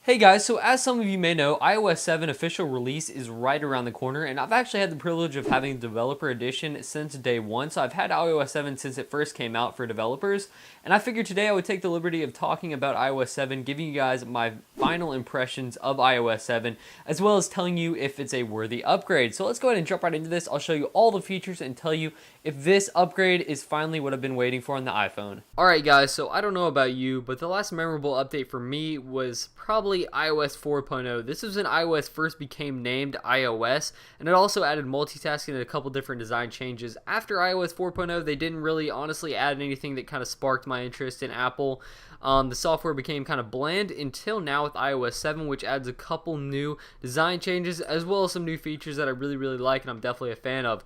Hey guys, so as some of you may know, iOS 7 official release is right around the corner, and I've actually had the privilege of having Developer Edition since day one, so I've had iOS 7 since it first came out for developers, and I figured today I would take the liberty of talking about iOS 7, giving you guys my final impressions of iOS 7, as well as telling you if it's a worthy upgrade. So let's go ahead and jump right into this. I'll show you all the features and tell you if this upgrade is finally what I've been waiting for on the iPhone. Alright guys, so I don't know about you, but the last memorable update for me was probably iOS 4.0. This was when iOS first became named iOS, and it also added multitasking and a couple different design changes. After iOS 4.0, they didn't really honestly add anything that kind of sparked my interest in Apple. The software became kind of bland until now with iOS 7, which adds a couple new design changes as well as some new features that I really like and I'm definitely a fan of.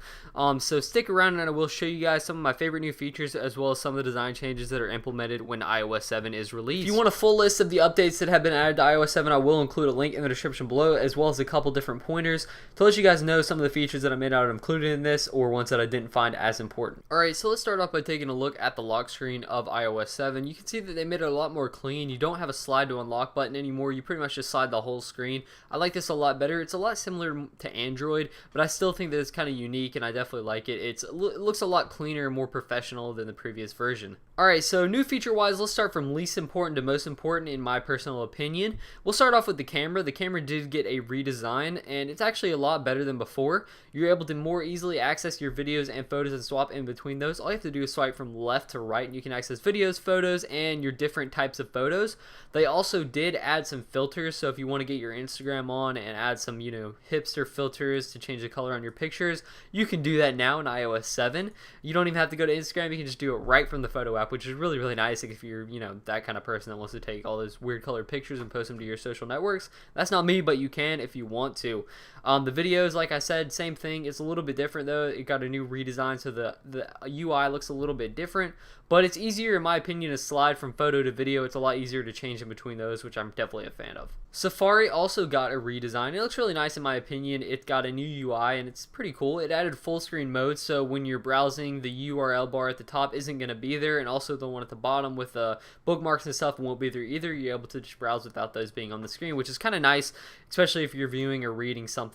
So stick around and I will show you guys some of my favorite new features as well as some of the design changes that are implemented when iOS 7 is released. If you want a full list of the updates that have been added to iOS 7, I will include a link in the description below as well as a couple different pointers to let you guys know some of the features that I may not have included in this or ones that I didn't find as important. Alright, so let's start off by taking a look at the lock screen of iOS 7. You can see that they made it a lot more clean. You don't have a slide to unlock button anymore. You pretty much just slide the whole screen. I like this a lot better. It's a lot similar to Android, but I still think that it's kind of unique and I definitely like it. It looks a lot cleaner and more professional than the previous version. Alright, so new feature wise, let's start from least important to most important in my personal opinion. We'll start off with the camera. The camera did get a redesign and it's actually a lot better than before. You're able to more easily access your videos and photos and swap in between those. All you have to do is swipe from left to right and you can access videos, photos, and your different types of photos. They also did add some filters, so if you want to get your Instagram on and add some, hipster filters to change the color on your pictures, you can do that now in iOS 7. You don't even have to go to Instagram. You can just do it right from the photo app, which is really nice if you're, that kind of person that wants to take all those weird colored pictures and post them to your social networks. That's not me, but you can if you want to. The videos, like I said, same thing. It's a little bit different though. It got a new redesign, so the UI looks a little bit different, but it's easier in my opinion to slide from photo to video. It's a lot easier to change in between those, which I'm definitely a fan of. Safari also got a redesign. It looks really nice in my opinion. It got a new UI and it's pretty cool. It added full screen mode, so when you're browsing, the URL bar at the top isn't going to be there, and also the one at the bottom with the bookmarks and stuff won't be there either. You're able to just browse without those being on the screen, which is kind of nice, especially if you're viewing or reading something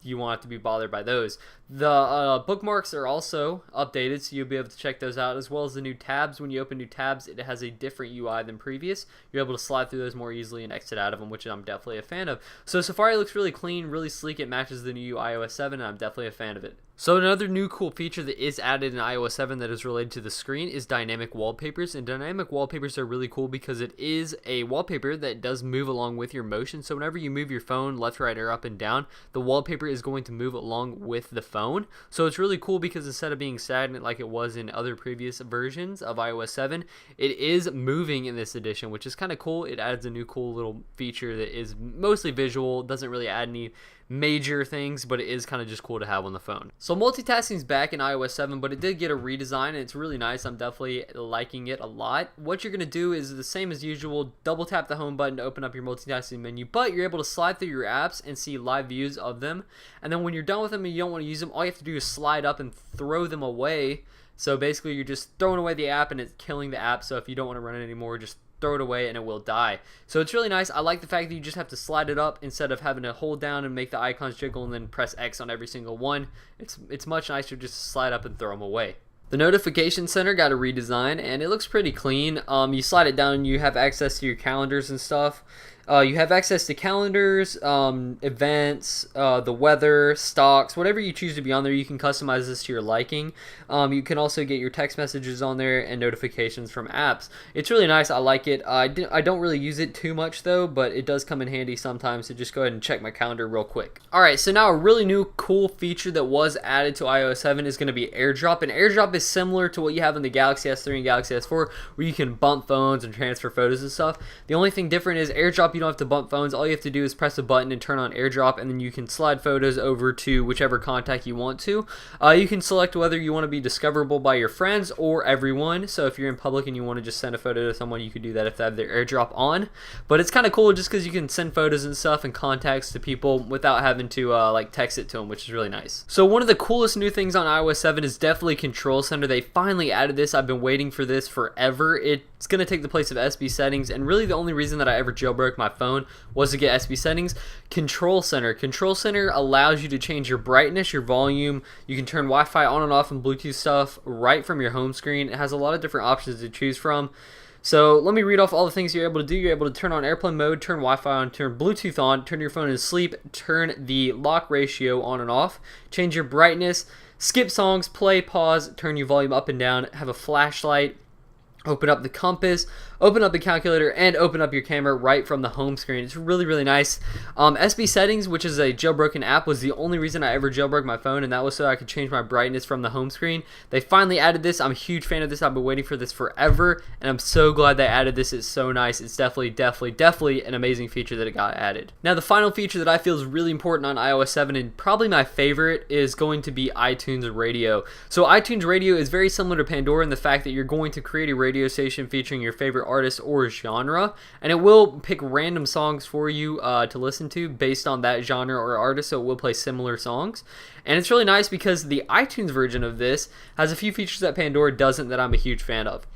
you won't have to be bothered by those. The bookmarks are also updated, so you'll be able to check those out, as well as the new tabs. When you open new tabs, it has a different UI than previous. You're able to slide through those more easily and exit out of them, which I'm definitely a fan of. So Safari looks really clean, really sleek. It matches the new iOS 7, and I'm definitely a fan of it. So another new cool feature that is added in iOS 7 that is related to the screen is dynamic wallpapers. And dynamic wallpapers are really cool because it is a wallpaper that does move along with your motion. So whenever you move your phone left, right, or up and down, the wallpaper is going to move along with the phone. So it's really cool because instead of being stagnant like it was in other previous versions of iOS 7, it is moving in this edition, which is kind of cool. It adds a new cool little feature that is mostly visual, doesn't really add any major things, but it is kind of just cool to have on the phone. So multitasking is back in iOS 7, but it did get a redesign and it's really nice. I'm definitely liking it a lot. What you're going to do is the same as usual. Double tap the home button to open up your multitasking menu, but you're able to slide through your apps and see live views of them. And then when you're done with them and you don't want to use them, all you have to do is slide up and throw them away. So basically you're just throwing away the app and it's killing the app. So if you don't want to run it anymore, just throw it away and it will die. So it's really nice. I like the fact that you just have to slide it up instead of having to hold down and make the icons jiggle and then press X on every single one. It's much nicer just to slide up and throw them away. The notification center got a redesign and it looks pretty clean. You slide it down and you have access to your calendars and stuff. You have access to calendars, events, the weather, stocks, whatever you choose to be on there. You can customize this to your liking. You can also get your text messages on there and notifications from apps. It's really nice. I like it. I don't really use it too much though, but it does come in handy sometimes, so just go ahead and check my calendar real quick. Alright, so now a really new cool feature that was added to iOS 7 is going to be AirDrop. And AirDrop is similar to what you have in the Galaxy S3 and Galaxy S4, where you can bump phones and transfer photos and stuff. The only thing different is AirDrop, you don't have to bump phones. All you have to do is press a button and turn on AirDrop, and then you can slide photos over to whichever contact you want to. You can select whether you want to be discoverable by your friends or everyone. So if you're in public and you want to just send a photo to someone, you could do that if they have their AirDrop on. But it's kind of cool just because you can send photos and stuff and contacts to people without having to like text it to them, which is really nice. So one of the coolest new things on iOS 7 is definitely Control Center. They finally added this. I've been waiting for this forever. It's going to take the place of SB settings, and really the only reason that I ever jailbroke my my phone was to get SB settings. Control Center. Control Center allows you to change your brightness, your volume. You can turn Wi-Fi on and off and Bluetooth stuff right from your home screen. It has a lot of different options to choose from. So let me read off all the things you're able to do. You're able to turn on airplane mode, turn Wi-Fi on, turn Bluetooth on, turn your phone in sleep, turn the lock ratio on and off, change your brightness, skip songs, play, pause, turn your volume up and down, have a flashlight, open up the compass, open up the calculator, and open up your camera right from the home screen. It's really, really nice. SB Settings, which is a jailbroken app, was the only reason I ever jailbroke my phone, and that was so I could change my brightness from the home screen. They finally added this. I'm a huge fan of this. I've been waiting for this forever, and I'm so glad they added this. It's so nice. It's definitely an amazing feature that it got added. Now, the final feature that I feel is really important on iOS 7, and probably my favorite, is going to be iTunes Radio. So iTunes Radio is very similar to Pandora in the fact that you're going to create a radio station featuring your favorite artist or genre, and it will pick random songs for you to listen to based on that genre or artist, so it will play similar songs. And it's really nice because the iTunes version of this has a few features that Pandora doesn't that I'm a huge fan of.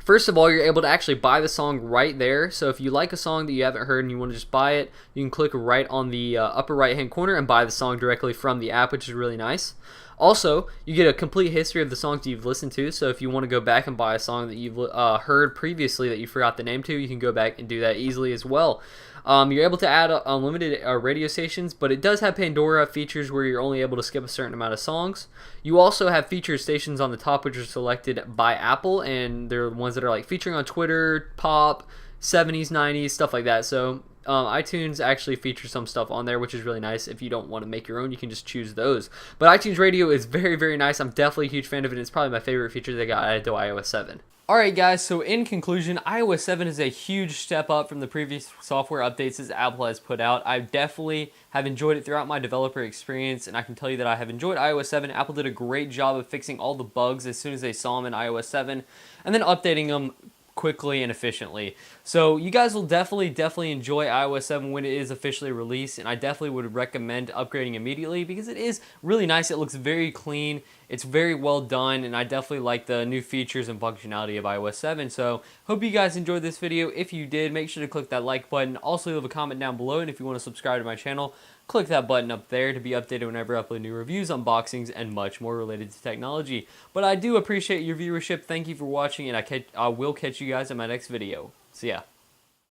First of all, you're able to actually buy the song right there. So if you like a song that you haven't heard and you want to just buy it, you can click right on the upper right hand corner and buy the song directly from the app, which is really nice. Also, you get a complete history of the songs that you've listened to, so if you want to go back and buy a song that you've heard previously that you forgot the name to, you can go back and do that easily as well. You're able to add unlimited radio stations, but it does have Pandora features where you're only able to skip a certain amount of songs. You also have featured stations on the top which are selected by Apple, and they're the ones that are like featuring on Twitter, pop, 70s, 90s, stuff like that. So iTunes actually features some stuff on there, which is really nice. If you don't want to make your own, you can just choose those. But iTunes Radio is very, very nice. I'm definitely a huge fan of it. It's probably my favorite feature they got added to iOS 7. Alright guys, so in conclusion, iOS 7 is a huge step up from the previous software updates that Apple has put out. I definitely have enjoyed it throughout my developer experience, and I can tell you that I have enjoyed iOS 7. Apple did a great job of fixing all the bugs as soon as they saw them in iOS 7, and then updating them quickly and efficiently. So you guys will definitely enjoy iOS 7 when it is officially released, and I definitely would recommend upgrading immediately because it is really nice. It looks very clean, it's very well done, and I definitely like the new features and functionality of iOS 7. So hope you guys enjoyed this video. If you did, make sure to click that like button. Also leave a comment down below, and if you want to subscribe to my channel, click that button up there to be updated whenever I upload new reviews, unboxings, and much more related to technology. But I do appreciate your viewership. Thank you for watching, and I will catch you guys in my next video. See ya.